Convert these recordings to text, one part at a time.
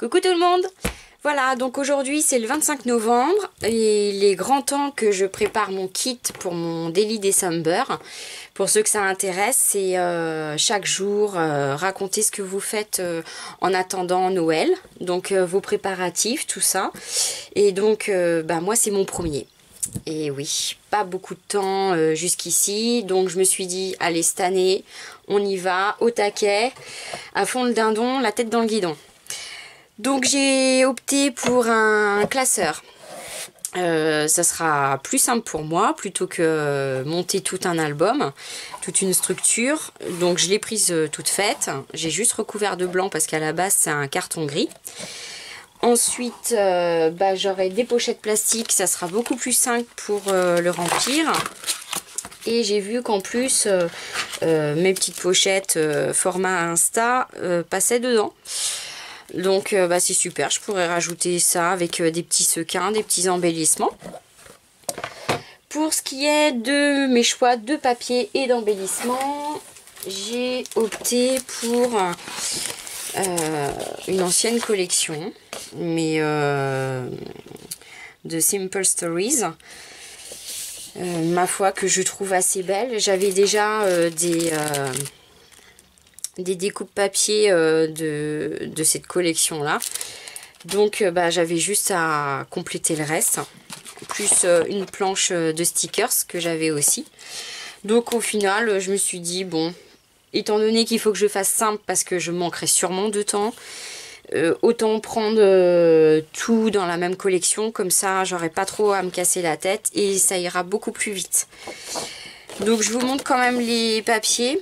Coucou tout le monde! Voilà, donc aujourd'hui c'est le 25 novembre et il est grand temps que je prépare mon kit pour mon Daily December. Pour ceux que ça intéresse, c'est chaque jour raconter ce que vous faites en attendant Noël. Donc vos préparatifs, tout ça. Et donc moi c'est mon premier. Et oui, pas beaucoup de temps jusqu'ici, donc je me suis dit, allez cette année, on y va, au taquet, à fond le dindon, la tête dans le guidon. Donc j'ai opté pour un classeur. Ça sera plus simple pour moi, plutôt que monter tout un album, toute une structure. Donc je l'ai prise toute faite, j'ai juste recouvert de blanc parce qu'à la base c'est un carton gris. Ensuite, j'aurai des pochettes plastiques, ça sera beaucoup plus simple pour le remplir. Et j'ai vu qu'en plus, mes petites pochettes format Insta passaient dedans. Donc c'est super, je pourrais rajouter ça avec des petits sequins, des petits embellissements. Pour ce qui est de mes choix de papier et d'embellissement, j'ai opté pour une ancienne collection, mais de Simple Stories. Ma foi, que je trouve assez belle. J'avais déjà des découpes papier de cette collection là, donc j'avais juste à compléter le reste, plus une planche de stickers que j'avais aussi. Donc au final je me suis dit, bon, étant donné qu'il faut que je fasse simple parce que je manquerai sûrement de temps, autant prendre tout dans la même collection, comme ça j'aurai pas trop à me casser la tête et ça ira beaucoup plus vite. Donc je vous montre quand même les papiers,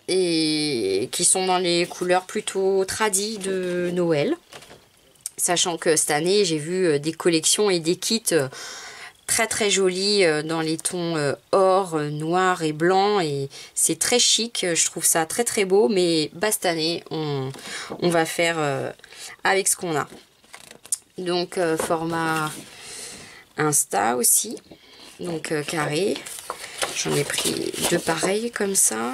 et qui sont dans les couleurs plutôt tradies de Noël, sachant que cette année j'ai vu des collections et des kits très très jolis dans les tons or, noir et blanc, et c'est très chic, je trouve ça très très beau. Mais cette année on va faire avec ce qu'on a. Donc format Insta aussi, donc carré, j'en ai pris deux pareils comme ça.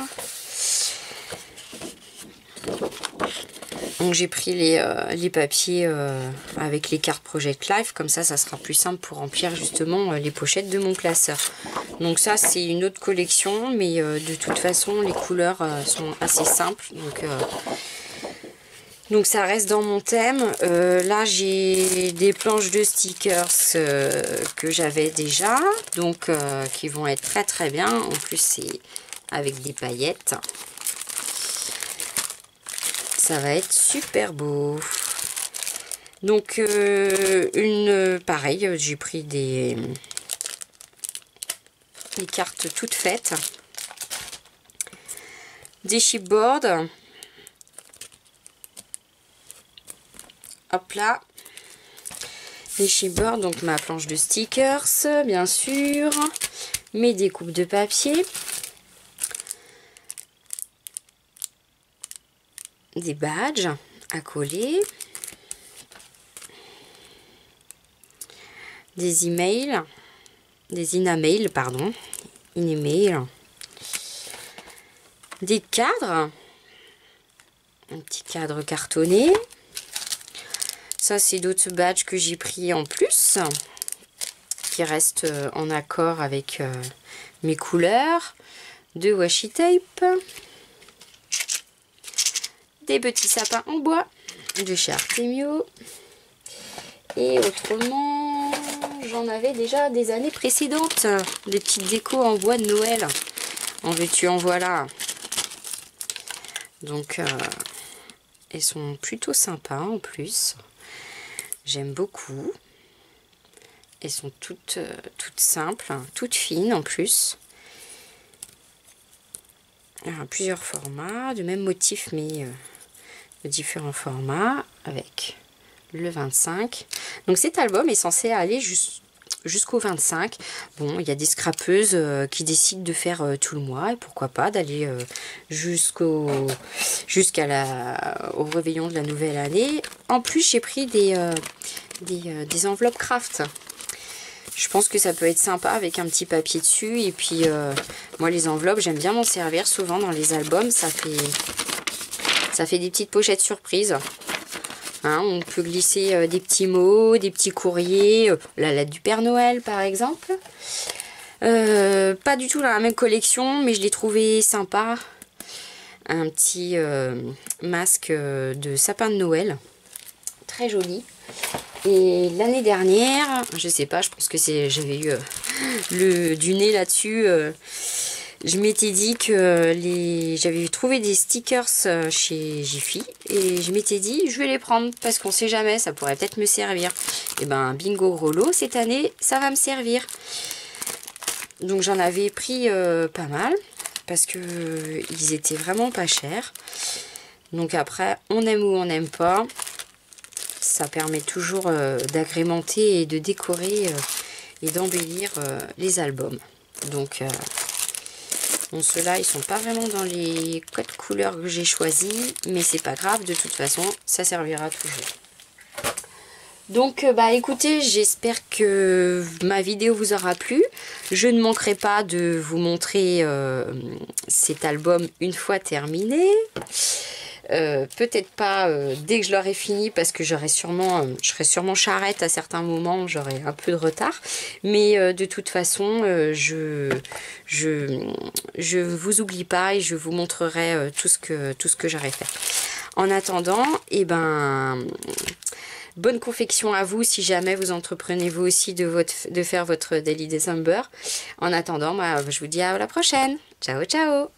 Donc j'ai pris les papiers avec les cartes Project Life, comme ça sera plus simple pour remplir justement les pochettes de mon classeur. Donc ça c'est une autre collection, mais de toute façon les couleurs sont assez simples, donc ça reste dans mon thème. Là j'ai des planches de stickers que j'avais déjà, donc qui vont être très très bien. En plus c'est avec des paillettes. Ça va être super beau. Donc pareil, j'ai pris des cartes toutes faites, des chipboards, hop là, des chipboards, donc ma planche de stickers bien sûr, mes découpes de papier, des badges à coller, des emails, des inamails, pardon, inemails, des cadres, un petit cadre cartonné. Ça c'est d'autres badges que j'ai pris en plus, qui restent en accord avec mes couleurs, de washi tape, des petits sapins en bois de chez Artemio, et autrement j'en avais déjà des années précédentes, des petites décos en bois de Noël, en veux-tu en voilà. Donc elles sont plutôt sympas en plus, j'aime beaucoup. Elles sont toutes simples, toutes fines en plus. Alors, plusieurs formats, de même motif mais de différents formats, avec le 25. Donc cet album est censé aller jusqu'au 25. Bon, il y a des scrapeuses qui décident de faire tout le mois, et pourquoi pas d'aller au réveillon de la nouvelle année. En plus j'ai pris des enveloppes craft. Je pense que ça peut être sympa avec un petit papier dessus. Et puis moi les enveloppes, j'aime bien m'en servir souvent dans les albums. Ça fait des petites pochettes surprises. Hein, on peut glisser des petits mots, des petits courriers, la lettre du Père Noël par exemple. Pas du tout dans la même collection, mais je l'ai trouvé sympa. Un petit masque de sapin de Noël. Très joli. Et l'année dernière, je sais pas, je pense que j'avais eu du nez là-dessus. Je m'étais dit que j'avais trouvé des stickers chez Jiffy et je m'étais dit je vais les prendre parce qu'on sait jamais, ça pourrait peut-être me servir. Et ben bingo gros lot, cette année ça va me servir. Donc j'en avais pris pas mal parce que ils étaient vraiment pas chers. Donc après on aime ou on n'aime pas, ça permet toujours d'agrémenter et de décorer et d'embellir les albums. Donc bon, ceux-là, ils sont pas vraiment dans les codes couleurs que j'ai choisis, mais c'est pas grave, de toute façon, ça servira toujours. Donc, bah écoutez, j'espère que ma vidéo vous aura plu. Je ne manquerai pas de vous montrer cet album une fois terminé. Peut-être pas dès que je l'aurai fini parce que je serai sûrement charrette à certains moments, j'aurai un peu de retard, mais de toute façon je vous oublie pas et je vous montrerai tout ce que j'aurai fait. En attendant, et ben bonne confection à vous si jamais vous entreprenez vous aussi de faire votre Daily December. En attendant, moi, je vous dis à la prochaine. Ciao ciao.